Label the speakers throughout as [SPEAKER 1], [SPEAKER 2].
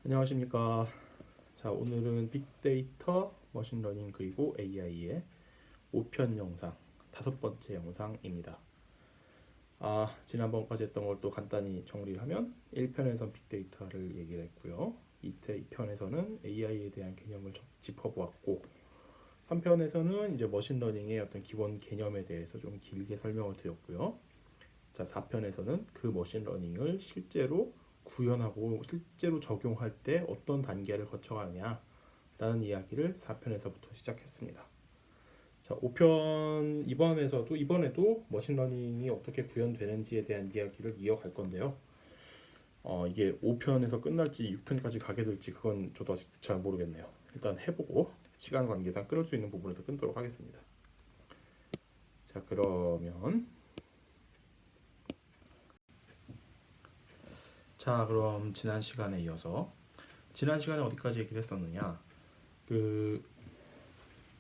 [SPEAKER 1] 안녕하십니까. 자, 오늘은 빅데이터, 머신러닝 그리고 AI의 5편 영상, 다섯 번째 영상입니다. 지난번까지 했던 걸 또 간단히 정리를 하면 1편에선 빅데이터를 얘기를 했고요. 2편에서는 AI에 대한 개념을 짚어보았고 3편에서는 이제 머신러닝의 어떤 기본 개념에 대해서 좀 길게 설명을 드렸고요. 자, 4편에서는 그 머신러닝을 실제로 구현하고 실제로 적용할 때 어떤 단계를 거쳐가느냐라는 이야기를 4편에서부터 시작했습니다. 자, 5편 이번에도 머신러닝이 어떻게 구현되는지에 대한 이야기를 이어갈 건데요. 이게 5편에서 끝날지 6편까지 가게 될지 그건 저도 아직 잘 모르겠네요. 일단 해보고 시간 관계상 끊을 수 있는 부분에서 끊도록 하겠습니다. 자, 그럼 지난 시간에 이어서 지난 시간에 어디까지 얘기를 했었느냐? 그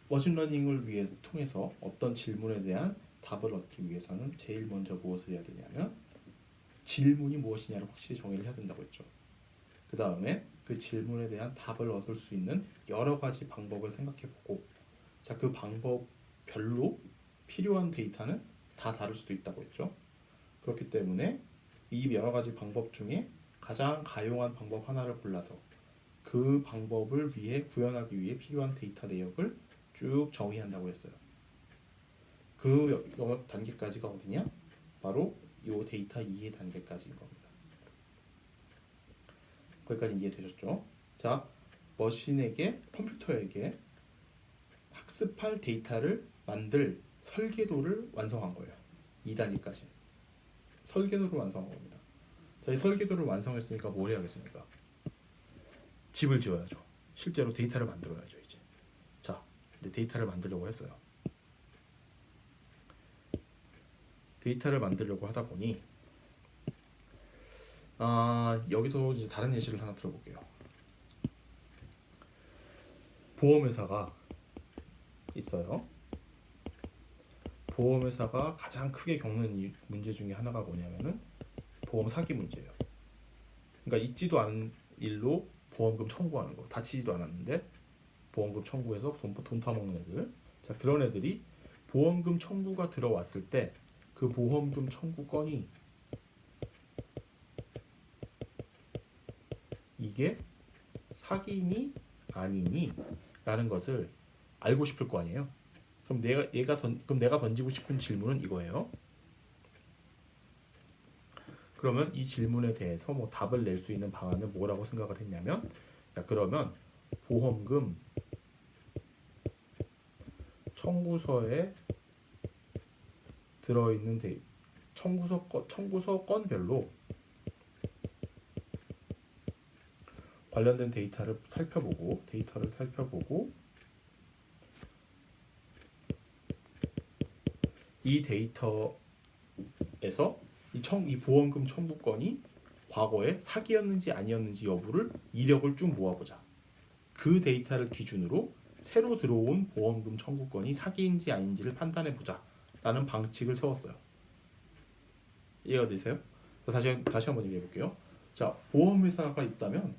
[SPEAKER 1] 머신러닝을 통해서 어떤 질문에 대한 답을 얻기 위해서는 제일 먼저 무엇을 해야 되냐면 질문이 무엇이냐를 확실히 정의를 해야 된다고 했죠. 그 다음에 그 질문에 대한 답을 얻을 수 있는 여러 가지 방법을 생각해보고, 자, 그 방법별로 필요한 데이터는 다 다를 수도 있다고 했죠. 그렇기 때문에 이 여러 가지 방법 중에 가장 가용한 방법 하나를 골라서 그 방법을 구현하기 위해 필요한 데이터 내역을 쭉 정의한다고 했어요. 그 단계까지가 어디냐? 바로 이 데이터 이해 단계까지인 겁니다. 거기까지 이해되셨죠? 자, 컴퓨터에게 학습할 데이터를 만들 설계도를 완성한 거예요. 2단계까지. 설계도를 완성한 겁니다. 자, 이 설계도를 완성했으니까 뭘 해야겠습니까? 집을 지어야죠. 실제로 데이터를 만들어야죠, 이제. 자, 이제 데이터를 만들려고 했어요. 데이터를 만들려고 하다 보니 여기서 이제 다른 예시를 하나 들어볼게요. 보험회사가 있어요. 보험회사가 가장 크게 겪는 문제 중에 하나가 뭐냐면은 보험 사기 문제예요. 그러니까 있지도 않은 일로 보험금 청구하는 거. 다치지도 않았는데 보험금 청구해서 돈 타먹는 애들. 자, 그런 애들이 보험금 청구가 들어왔을 때 그 보험금 청구 건이 이게 사기니 아니니 라는 것을 알고 싶을 거 아니에요. 그럼 내가 던지고 싶은 질문은 이거예요. 그러면 이 질문에 대해서 뭐 답을 낼 수 있는 방안은 뭐라고 생각을 했냐면, 야, 그러면 보험금 청구서에 들어있는 청구서 건별로 관련된 데이터를 살펴보고 이 데이터에서 이 보험금 청구건이 과거에 사기였는지 아니었는지 여부를 이력을 쭉 모아보자. 그 데이터를 기준으로 새로 들어온 보험금 청구건이 사기인지 아닌지를 판단해보자 라는 방식을 세웠어요. 이해가 되세요? 다시 한번 얘기해볼게요. 자, 보험회사가 있다면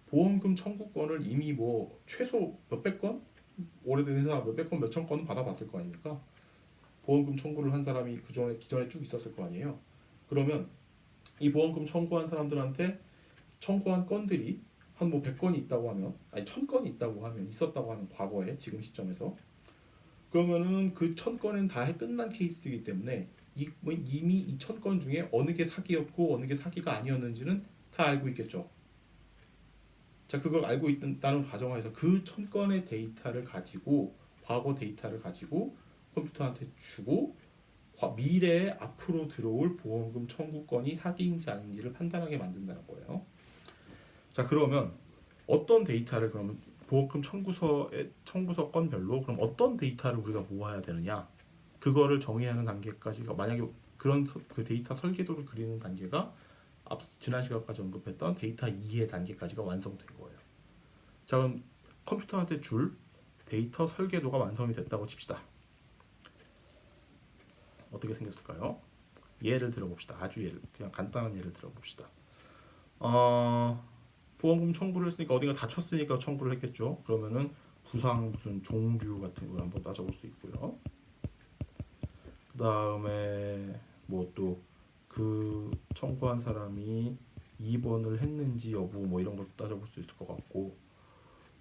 [SPEAKER 1] 보험금 청구건을 이미 뭐 최소 몇백 건? 오래된 회사 몇백 건, 몇천 건은 받아봤을 거 아닙니까? 보험금 청구를 한 사람이 기존에 쭉 있었을 거 아니에요. 그러면 이 보험금 청구한 사람들한테 청구한 건들이 한 뭐 100건이 있다고 하면, 아니 1000건이 있다고 하면, 있었다고 하면 과거에 지금 시점에서, 그러면은 그 1000건은 다 끝난 케이스이기 때문에 이미 이 1000건 중에 어느 게 사기였고 어느 게 사기가 아니었는지는 다 알고 있겠죠. 자, 그걸 알고 있다는 가정하에서 그 1000건의 데이터를 가지고, 과거 데이터를 가지고 컴퓨터한테 주고 미래에 앞으로 들어올 보험금 청구건이 사기인지 아닌지를 판단하게 만든다는 거예요. 자, 그러면 어떤 데이터를, 그러면 보험금 청구서 건별로 그럼 어떤 데이터를 우리가 모아야 되느냐, 그거를 정의하는 단계까지가, 만약에 그런 그 데이터 설계도를 그리는 단계가 지난 시간까지 언급했던 데이터 이해 단계까지가 완성된 거예요. 자, 그럼 컴퓨터한테 줄 데이터 설계도가 완성이 됐다고 칩시다. 어떻게 생겼을까요? 예를 들어봅시다. 그냥 간단한 예를 들어봅시다. 보험금 청구를 했으니까 어딘가 다쳤으니까 청구를 했겠죠. 그러면은 부상 무슨 종류 같은 걸 한번 따져볼 수 있고요. 그 다음에 뭐 또 그 청구한 사람이 입원을 했는지 여부 뭐 이런 것도 따져볼 수 있을 것 같고,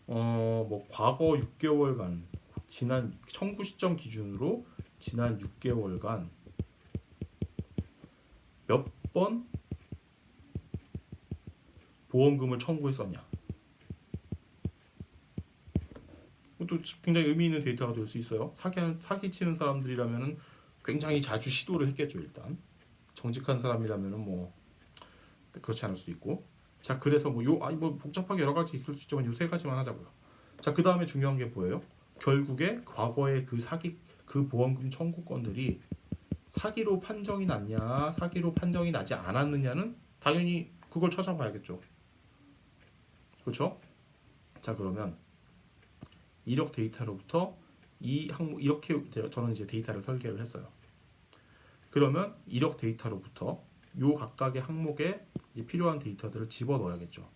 [SPEAKER 1] 뭐 과거 6개월간 지난 청구 시점 기준으로 지난 6개월간 몇 번 보험금을 청구했었냐. 또 굉장히 의미 있는 데이터가 될 수 있어요. 사기치는 사람들이라면은 굉장히 자주 시도를 했겠죠. 일단 정직한 사람이라면은 뭐 그렇지 않을 수도 있고. 자, 그래서 뭐 복잡하게 여러 가지 있을 수 있지만 요 세 가지만 하자고요. 자, 그 다음에 중요한 게 뭐예요? 결국에 과거에 그 보험금 청구건들이 사기로 판정이 났냐, 사기로 판정이 나지 않았느냐는 당연히 그걸 찾아봐야겠죠. 그렇죠? 자, 그러면 이력 데이터로부터 이 항목 이렇게 저는 이제 데이터를 설계를 했어요. 그러면 이력 데이터로부터 요 각각의 항목에 이제 필요한 데이터들을 집어 넣어야겠죠.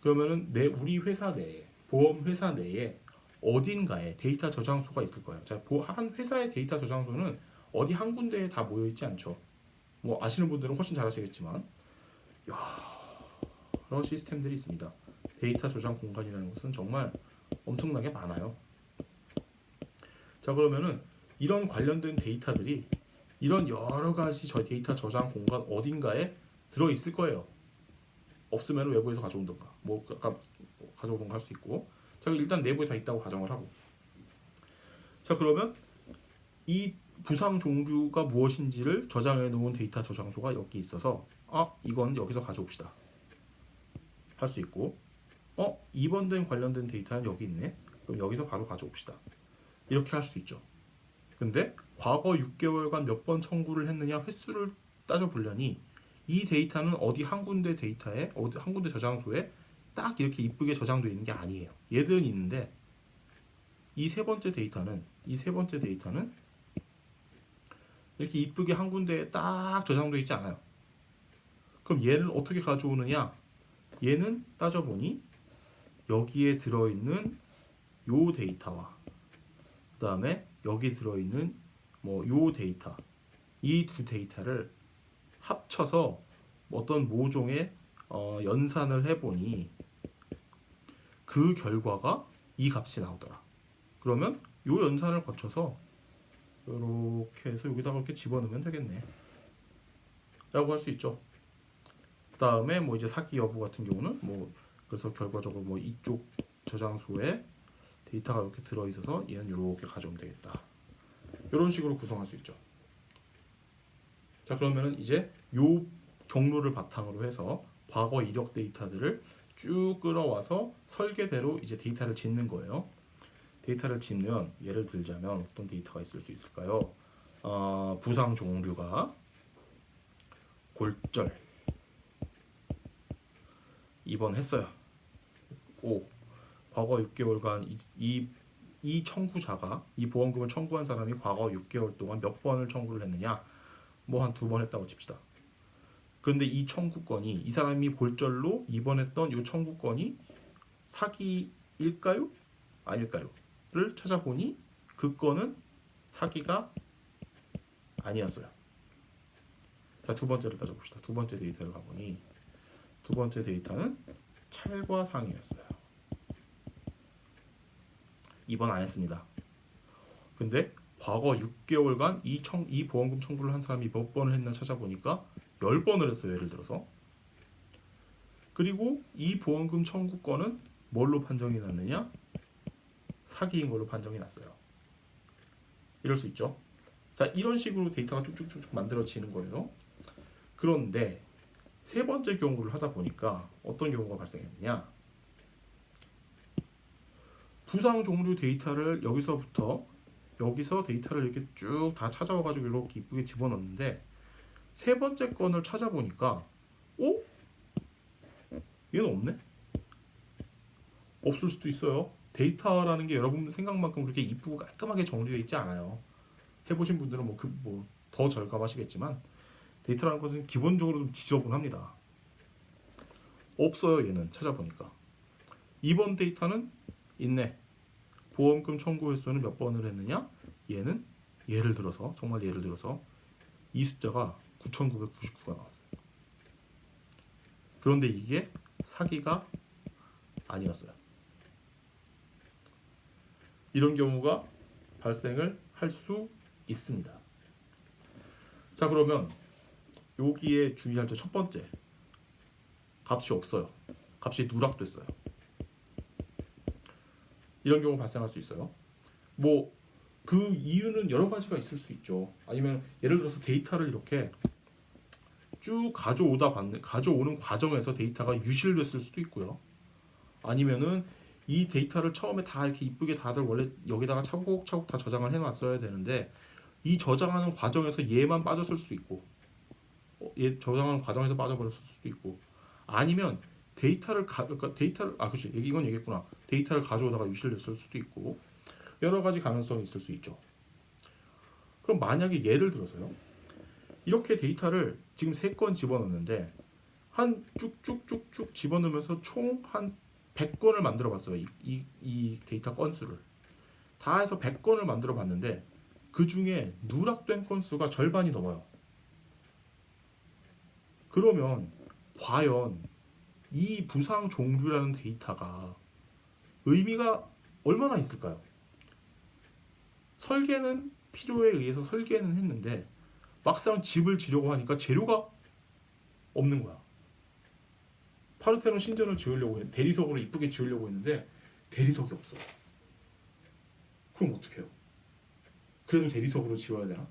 [SPEAKER 1] 그러면은 우리 회사 내에 보험 회사 내에 어딘가에 데이터 저장소가 있을 거예요. 자, 한 회사의 데이터 저장소는 어디 한 군데에 다 모여 있지 않죠. 뭐 아시는 분들은 훨씬 잘 아시겠지만 여러 시스템들이 있습니다. 데이터 저장 공간이라는 것은 정말 엄청나게 많아요. 자, 그러면은 이런 관련된 데이터들이 이런 여러 가지 데이터 저장 공간 어딘가에 들어 있을 거예요. 없으면 외부에서 가져온던가, 뭐 아까 가져오던가 할 수 있고. 자, 일단 내부에 다 있다고 가정을 하고. 자, 그러면 이 부상 종류가 무엇인지를 저장해 놓은 데이터 저장소가 여기 있어서 이건 여기서 가져옵시다 할 수 있고, 입원된 관련된 데이터는 여기 있네. 그럼 여기서 바로 가져옵시다. 이렇게 할 수 있죠. 근데 과거 6개월간 몇 번 청구를 했느냐 횟수를 따져보려니 이 데이터는 어디 한 군데 데이터에 한 군데 저장소에 딱 이렇게 이쁘게 저장되어 있는 게 아니에요. 얘들은 있는데 이 세 번째 데이터는 이렇게 이쁘게 한 군데에 딱 저장되어 있지 않아요. 그럼 얘를 어떻게 가져오느냐? 얘는 따져보니 여기에 들어있는 요 데이터와 그 다음에 여기 들어있는 뭐 요 데이터, 이 두 데이터를 합쳐서 어떤 모종의 연산을 해보니 그 결과가 이 값이 나오더라. 그러면 요 연산을 거쳐서 이렇게 해서 여기다가 이렇게 집어넣으면 되겠네 라고 할 수 있죠. 그 다음에 뭐 이제 사기 여부 같은 경우는 뭐 그래서 결과적으로 뭐 이쪽 저장소에 데이터가 이렇게 들어있어서 얘는 이렇게 가져오면 되겠다. 이런 식으로 구성할 수 있죠. 자, 그러면은 이제 요 경로를 바탕으로 해서 과거 이력 데이터들을 쭉 끌어와서 설계대로 이제 데이터를 짓는 거예요. 데이터를 짓면 예를 들자면 어떤 데이터가 있을 수 있을까요? 부상 종류가 골절 입원했어요. 과거 6개월간 이 청구자가 이 보험금을 청구한 사람이 과거 6개월 동안 몇 번을 청구를 했느냐? 뭐 한 2번 했다고 칩시다. 그런데 이 청구건이 이 사람이 골절로 입원했던 이 청구건이 사기일까요? 아닐까요? 를 찾아보니 그 건은 사기가 아니었어요. 자, 두 번째를 따져봅시다. 두 번째 데이터를 가보니 두 번째 데이터는 찰과 상이었어요. 입원 안 했습니다. 근데 과거 6개월간 이 보험금 청구를 한 사람이 몇 번을 했나 찾아보니까 10번을 했어요. 예를 들어서. 그리고 이 보험금 청구건은 뭘로 판정이 났느냐? 사기인 걸로 판정이 났어요. 이럴 수 있죠. 자, 이런 식으로 데이터가 쭉쭉쭉 만들어지는 거예요. 그런데 세 번째 경우를 하다 보니까 어떤 경우가 발생했느냐? 부상 종류 데이터를 여기서 데이터를 이렇게 쭉 다 찾아와가지고 이렇게 이쁘게 집어넣는데 세 번째 건을 찾아보니까 얘는 없네? 없을 수도 있어요. 데이터라는 게 여러분 생각만큼 그렇게 이쁘고 깔끔하게 정리되어 있지 않아요. 해보신 분들은 더 절감하시겠지만 데이터라는 것은 기본적으로 좀 지저분합니다. 없어요. 얘는 찾아보니까. 이번 데이터는 있네. 보험금 청구 횟수는 몇 번을 했느냐? 얘는 예를 들어서 정말 예를 들어서 이 숫자가 9,999가 나왔어요. 그런데 이게 사기가 아니었어요. 이런 경우가 발생을 할 수 있습니다. 자, 그러면 여기에 주의할 점 첫 번째, 값이 없어요. 값이 누락됐어요. 이런 경우 발생할 수 있어요. 뭐 그 이유는 여러 가지가 있을 수 있죠. 아니면 예를 들어서 데이터를 이렇게 쭉 가져오는 과정에서 데이터가 유실됐을 수도 있고요. 아니면은 이 데이터를 처음에 다 이렇게 이쁘게 다들 원래 여기다가 차곡차곡 다 저장을 해놨어야 되는데 이 저장하는 과정에서 얘만 빠졌을 수도 있고, 얘 저장하는 과정에서 빠져버렸을 수도 있고, 아니면 그러니까 데이터를 그렇지, 이건 얘기했구나. 데이터를 가져오다가 유실됐을 수도 있고 여러 가지 가능성이 있을 수 있죠. 그럼 만약에 예를 들어서요, 이렇게 데이터를 지금 3건 집어넣는데 한 쭉쭉쭉쭉 집어넣으면서 총 한 100건을 만들어 봤어요. 이 데이터 건수를 다 해서 100건을 만들어 봤는데 그 중에 누락된 건수가 절반이 넘어요. 그러면 과연 이 부상 종류라는 데이터가 의미가 얼마나 있을까요? 설계는 필요에 의해서 설계는 했는데 막상 집을 지려고 하니까 재료가 없는 거야. 파르테논 신전을 지으려고 대리석으로 이쁘게 지으려고 했는데 대리석이 없어. 그럼 어떡해요? 그래도 대리석으로 지어야 되나?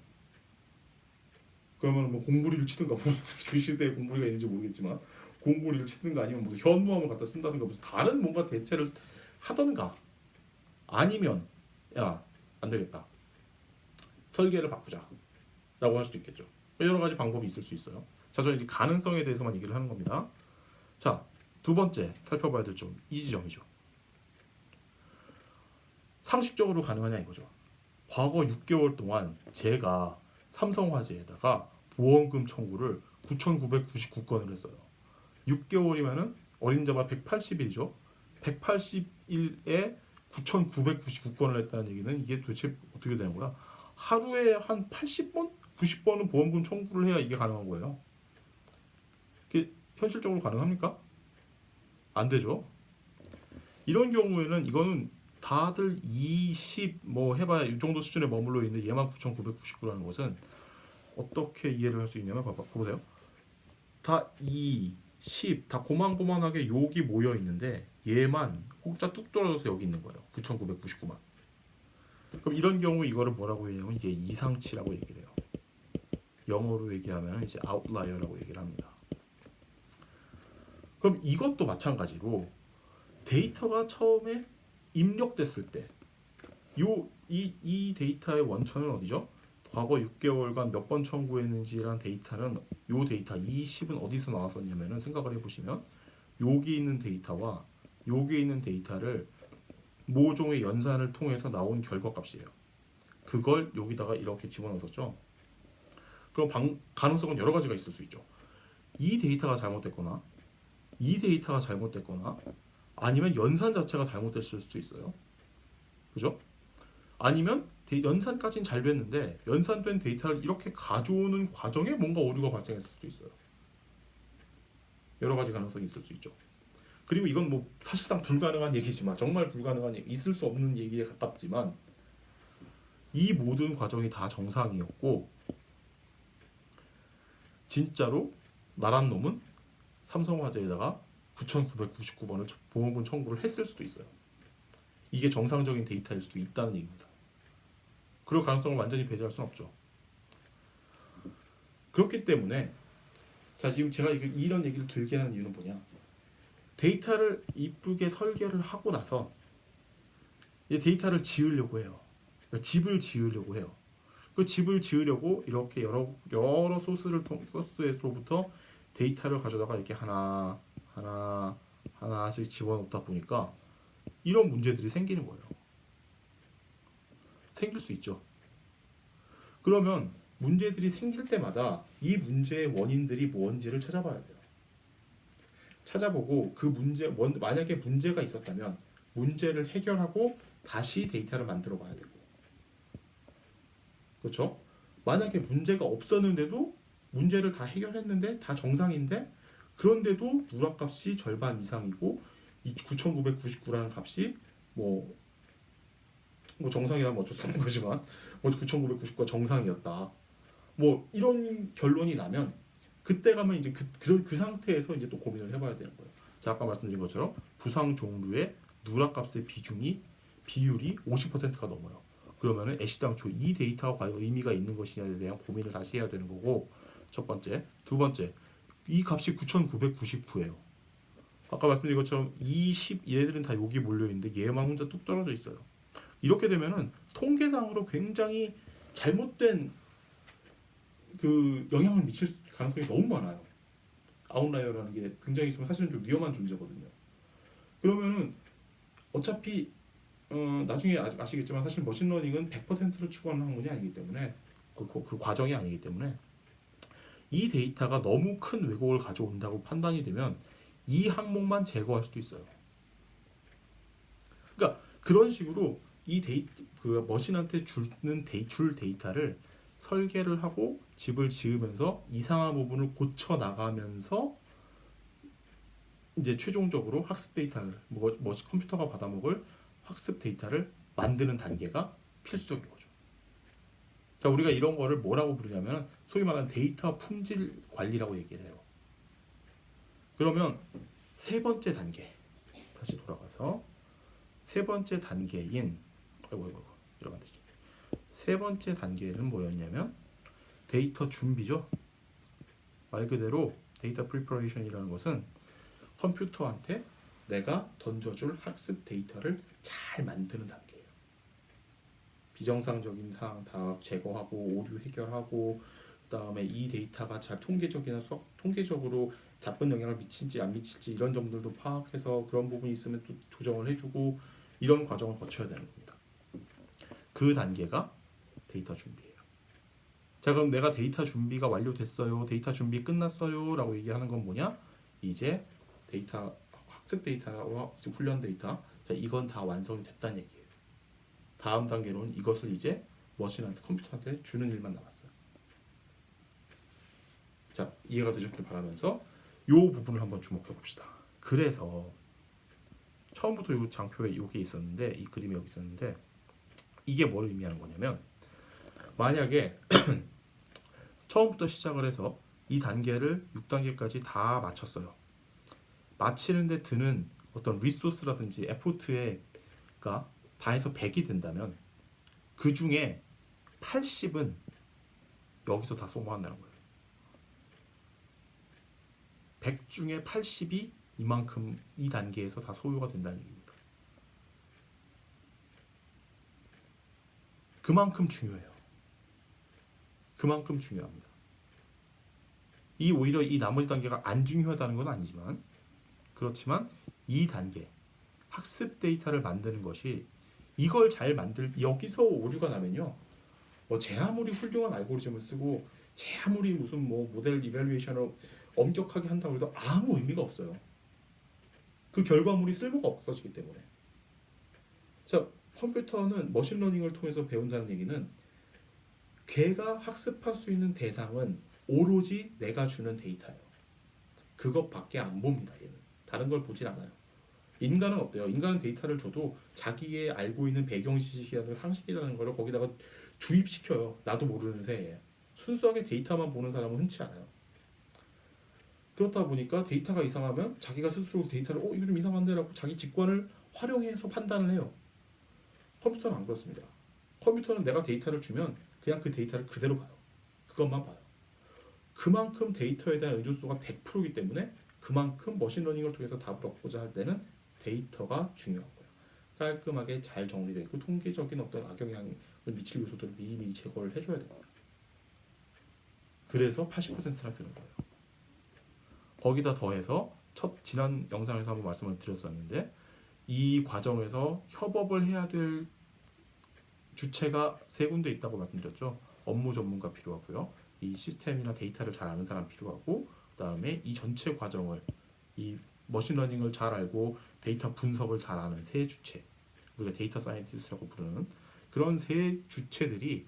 [SPEAKER 1] 그러면 뭐 공구리를 치든가 그 시대에 공구리가 있는지 모르겠지만 공구리를 치든가 아니면 무슨 현무암을 갖다 쓴다든가 무슨 다른 뭔가 대체를 하던가, 아니면 야, 안 되겠다, 설계를 바꾸자 라고 할 수도 있겠죠. 여러 가지 방법이 있을 수 있어요. 자, 저는 이 가능성에 대해서만 얘기를 하는 겁니다. 자, 두 번째 살펴봐야 될 점, 이 지점이죠. 상식적으로 가능하냐 이거죠. 과거 6개월 동안 제가 삼성화재에다가 보험금 청구를 9,999건을 했어요. 6개월이면은 어림잡아 180일이죠. 180일에 9,999건을 했다는 얘기는 이게 도대체 어떻게 되는 거야? 하루에 한 80번? 90번은 보험금 청구를 해야 이게 가능한 거예요. 이게 현실적으로 가능합니까? 안 되죠. 이런 경우에는 이거는 다들 20 뭐 해봐야 이 정도 수준에 머물러 있는데 얘만 9,999라는 것은 어떻게 이해를 할 수 있냐면 보세요. 다 2, 10, 다 고만고만하게 여기 모여 있는데 얘만 혹자 뚝 떨어져서 여기 있는 거예요. 9,999만. 그럼 이런 경우 이거를 뭐라고 얘기하냐면 이게 이상치라고 얘기를 해요. 영어로 얘기하면 이제 outlier라고 얘기를 합니다. 그럼 이것도 마찬가지로 데이터가 처음에 입력됐을 때 이 데이터의 원천은 어디죠? 과거 6개월간 몇 번 청구했는지라는 데이터는 요 데이터 이 10은 어디서 나왔었냐면은 생각을 해보시면 여기 있는 데이터와 여기 있는 데이터를 모종의 연산을 통해서 나온 결과값이에요. 그걸 여기다가 이렇게 집어넣었죠. 그럼 가능성은 여러 가지가 있을 수 있죠. 이 데이터가 잘못됐거나 이 데이터가 잘못됐거나 아니면 연산 자체가 잘못됐을 수도 있어요. 그죠? 아니면 연산까지는 잘 됐는데 연산된 데이터를 이렇게 가져오는 과정에 뭔가 오류가 발생했을 수도 있어요. 여러 가지 가능성이 있을 수 있죠. 그리고 이건 뭐 사실상 불가능한 얘기지만, 정말 불가능한 얘기, 있을 수 없는 얘기에 가깝지만 이 모든 과정이 다 정상이었고 진짜로 나란 놈은 삼성화재에다가 9,999번을 보험금 청구를 했을 수도 있어요. 이게 정상적인 데이터일 수도 있다는 얘기입니다. 그럴 가능성을 완전히 배제할 수는 없죠. 그렇기 때문에 자, 지금 제가 이런 얘기를 길게 하는 이유는 뭐냐, 데이터를 이쁘게 설계를 하고 나서 이 데이터를 지으려고 해요. 그러니까 집을 지으려고 해요. 그 집을 지으려고 이렇게 여러 소스에서부터 데이터를 가져다가 이렇게 하나씩 집어넣다 보니까 이런 문제들이 생기는 거예요. 생길 수 있죠. 그러면 문제들이 생길 때마다 이 문제의 원인들이 뭔지를 찾아봐야 돼요. 찾아보고 그 만약에 문제가 있었다면 문제를 해결하고 다시 데이터를 만들어 봐야 되고, 그렇죠? 만약에 문제가 없었는데도 문제를 다 해결했는데 다 정상인데, 그런데도 누락값이 절반 이상이고 이 9,999라는 값이 뭐, 정상이라면 어쩔 수 없는 거지만 뭐 9,999가 정상이었다, 뭐 이런 결론이 나면 그때 가면 이제 그 상태에서 이제 또 고민을 해봐야 되는 거예요. 자, 아까 말씀드린 것처럼 부상 종류의 누락값의 비율이 50%가 넘어요. 그러면은 애시당초 이 데이터가 과연 의미가 있는 것이냐에 대한 고민을 다시 해야 되는 거고, 첫 번째. 두 번째, 이 값이 9,999예요. 아까 말씀드린 것처럼 얘들은 다 여기 몰려있는데 얘만 혼자 뚝 떨어져 있어요. 이렇게 되면은 통계상으로 굉장히 잘못된 그 영향을 미칠 가능성이 너무 많아요. 아웃라이어라는 게 굉장히 사실은 좀 위험한 존재거든요. 그러면은 어차피 나중에 아시겠지만 사실 머신러닝은 100%를 추구하는 학문이 아니기 때문에 그 과정이 아니기 때문에 이 데이터가 너무 큰 왜곡을 가져온다고 판단이 되면 이 항목만 제거할 수도 있어요. 그러니까 그런 식으로 그 머신한테 줄 데이터를 설계를 하고 집을 지으면서 이상한 부분을 고쳐 나가면서 이제 최종적으로 학습 데이터를 컴퓨터가 받아먹을 학습 데이터를 만드는 단계가 필수적인 거죠. 자, 우리가 이런 거를 뭐라고 부르냐면 소위 말하는 데이터 품질 관리라고 얘기를 해요. 그러면 세 번째 단계, 다시 돌아가서 세 번째 단계인 이러면 되지. 세 번째 단계는 뭐였냐면 데이터 준비죠. 말 그대로 데이터 프리퍼레이션이라는 것은 컴퓨터한테 내가 던져줄 학습 데이터를 잘 만드는 단계예요. 비정상적인 사항 다 제거하고 오류 해결하고, 그다음에 이 데이터가 잘 통계적으로 나쁜 영향을 미칠지 안 미칠지 이런 점들도 파악해서 그런 부분이 있으면 또 조정을 해주고, 이런 과정을 거쳐야 되는 겁니다. 그 단계가 데이터 준비예요. 자, 그럼 내가 데이터 준비가 완료됐어요, 데이터 준비 끝났어요 라고 얘기하는 건 뭐냐? 이제 학습 데이터와 훈련 데이터, 자, 이건 다 완성이 됐다는 얘기예요. 다음 단계로는 이것을 이제 컴퓨터한테 주는 일만 남았어요. 자, 이해가 되셨길 바라면서 이 부분을 한번 주목해 봅시다. 그래서 처음부터 이 장표에 이게 있었는데, 이 그림이 여기 있었는데, 이게 뭘 의미하는 거냐면, 만약에 처음부터 시작을 해서 이 단계를 6단계까지 다 마쳤어요. 마치는데 드는 어떤 리소스라든지 에포트가 다 해서 100이 된다면 그 중에 80은 여기서 다 소모한다는 거예요. 100 중에 80이 이만큼 이 단계에서 다 소요가 된다는 얘기입니다. 그만큼 중요해요. 그만큼 중요합니다. 오히려 이 나머지 단계가 안 중요하다는 건 아니지만, 그렇지만 이 단계 학습 데이터를 만드는 것이, 이걸 잘 여기서 오류가 나면요, 제 아무리 훌륭한 알고리즘을 쓰고 제 아무리 무슨 모델 이밸루에이션을 엄격하게 한다고 해도 아무 의미가 없어요. 그 결과물이 쓸모가 없어지기 때문에. 자, 컴퓨터는 머신러닝을 통해서 배운다는 얘기는 걔가 학습할 수 있는 대상은 오로지 내가 주는 데이터예요. 그것밖에 안 봅니다. 얘는 다른 걸 보질 않아요. 인간은 어때요? 인간은 데이터를 줘도 자기의 알고 있는 배경 지식이라는 상식이라는 걸 거기다가 주입시켜요. 나도 모르는 새에. 순수하게 데이터만 보는 사람은 흔치 않아요. 그렇다 보니까 데이터가 이상하면 자기가 스스로 데이터를 이거 좀 이상한데 라고 자기 직관을 활용해서 판단을 해요. 컴퓨터는 안 그렇습니다. 컴퓨터는 내가 데이터를 주면 그냥 그 데이터를 그대로 봐요. 그것만 봐요. 그만큼 데이터에 대한 의존도가 100%이기 때문에 그만큼 머신러닝을 통해서 답을 얻고자 할 때는 데이터가 중요한 거예요. 깔끔하게 잘 정리되어 있고 통계적인 어떤 악영향을 미칠 요소들을 미리미리 제거를 해줘야 됩니다. 그래서 80%나 드는 거예요. 거기다 더해서 지난 영상에서 한번 말씀을 드렸었는데, 이 과정에서 협업을 해야 될 주체가 세 군데 있다고 말씀드렸죠. 업무 전문가 필요하고요, 이 시스템이나 데이터를 잘 아는 사람 필요하고, 그다음에 이 전체 과정을 이 머신러닝을 잘 알고 데이터 분석을 잘 아는 세 주체, 우리가 데이터 사이언티스트라고 부르는 그런 세 주체들이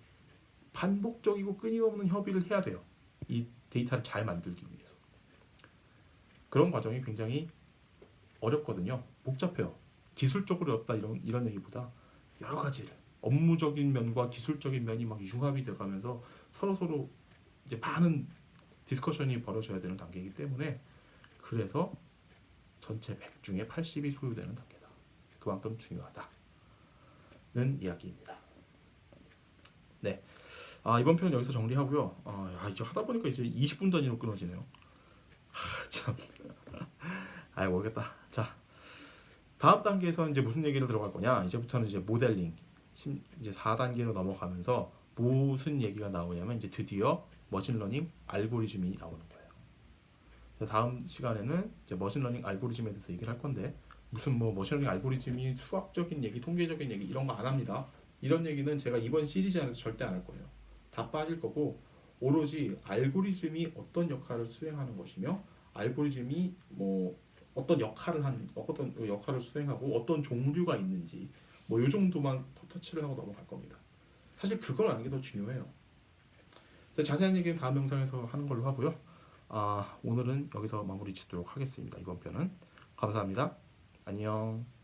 [SPEAKER 1] 반복적이고 끊임없는 협의를 해야 돼요. 이 데이터를 잘 만들기 위해서. 그런 과정이 굉장히 어렵거든요. 복잡해요. 기술적으로 어렵다 이런 얘기보다 여러 가지를 업무적인 면과 기술적인 면이 막 융합이 돼가면서 서로 이제 많은 디스커션이 벌어져야 되는 단계이기 때문에 그래서 전체 100 중에 80이 소요되는 단계다. 그만큼 중요하다는 이야기입니다. 네. 이번 편 여기서 정리하고요. 이제 하다 보니까 이제 20분 단위로 끊어지네요. 참. 모르겠다. 자, 다음 단계에서 이제 무슨 얘기를 들어갈 거냐? 이제부터는 이제 모델링, 이제 4단계로 넘어가면서 무슨 얘기가 나오냐면 이제 드디어 머신러닝 알고리즘이 나오는 거예요. 다음 시간에는 이제 머신러닝 알고리즘에 대해서 얘기를 할 건데 무슨 뭐 머신러닝 알고리즘이 수학적인 얘기, 통계적인 얘기 이런 거 안 합니다. 이런 얘기는 제가 이번 시리즈 안에서 절대 안 할 거예요. 다 빠질 거고 오로지 알고리즘이 어떤 역할을 수행하는 것이며 알고리즘이 뭐 어떤 역할을 수행하고 어떤 종류가 있는지 뭐 요 정도만 터치를 하고 넘어갈 겁니다. 사실 그걸 아는 게 더 중요해요. 자세한 얘기는 다음 영상에서 하는 걸로 하고요. 오늘은 여기서 마무리 짓도록 하겠습니다. 이번 편은 감사합니다. 안녕.